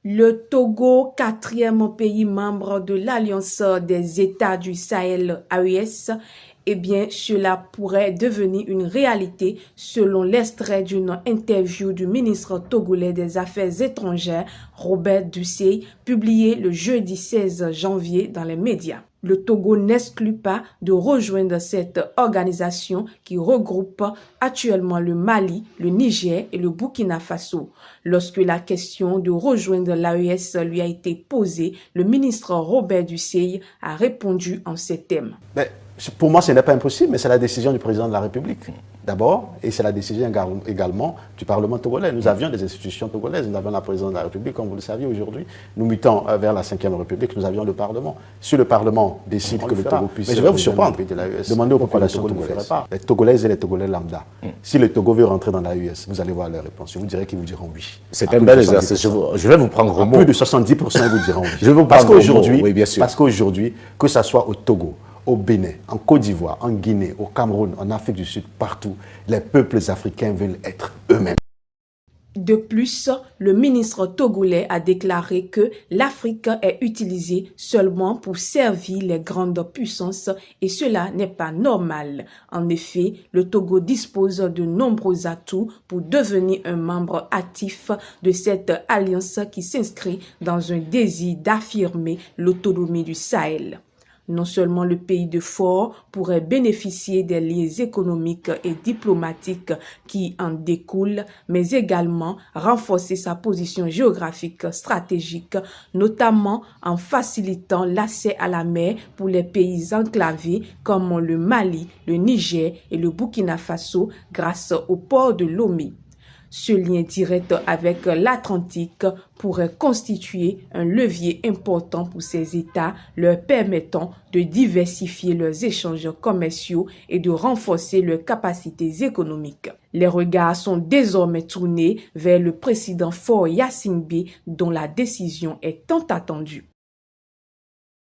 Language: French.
Le Togo, quatrième pays membre de l'Alliance des États du Sahel AES, eh bien, cela pourrait devenir une réalité selon l'extrait d'une interview du ministre togolais des Affaires étrangères, Robert Dussey, publié le jeudi 16 janvier dans les médias. Le Togo n'exclut pas de rejoindre cette organisation qui regroupe actuellement le Mali, le Niger et le Burkina Faso. Lorsque la question de rejoindre l'AES lui a été posée, le ministre Robert Dussey a répondu en ces termes. Pour moi, ce n'est pas impossible, mais c'est la décision du président de la République, d'abord, et c'est la décision également du Parlement togolais. Nous avions des institutions togolaises, nous avions la présidence de la République, comme vous le saviez aujourd'hui. Nous mutons vers la 5e République, nous avions le Parlement. Si le Parlement décide que le Togo puisse... Mais je vais vous surprendre, demandez aux populations togolaises, les Togolaises et les Togolais lambda. Si le Togo veut rentrer dans l'AES, vous allez voir leur réponse. Vous direz qu'ils vous diront oui. C'est un bel exercice. Je vais vous prendre au mot. Plus de 70%, ils vous diront oui. Je vais vous parce qu'aujourd'hui, qu'aujourd'hui, que ce soit au Togo, au Bénin, en Côte d'Ivoire, en Guinée, au Cameroun, en Afrique du Sud, partout, les peuples africains veulent être eux-mêmes. De plus, le ministre togolais a déclaré que l'Afrique est utilisée seulement pour servir les grandes puissances et cela n'est pas normal. En effet, le Togo dispose de nombreux atouts pour devenir un membre actif de cette alliance qui s'inscrit dans un désir d'affirmer l'autonomie du Sahel. Non seulement le pays de Fort pourrait bénéficier des liens économiques et diplomatiques qui en découlent, mais également renforcer sa position géographique stratégique, notamment en facilitant l'accès à la mer pour les pays enclavés comme le Mali, le Niger et le Burkina Faso grâce au port de Lomé. Ce lien direct avec l'Atlantique pourrait constituer un levier important pour ces États, leur permettant de diversifier leurs échanges commerciaux et de renforcer leurs capacités économiques. Les regards sont désormais tournés vers le président Faure Gnassingbé dont la décision est tant attendue.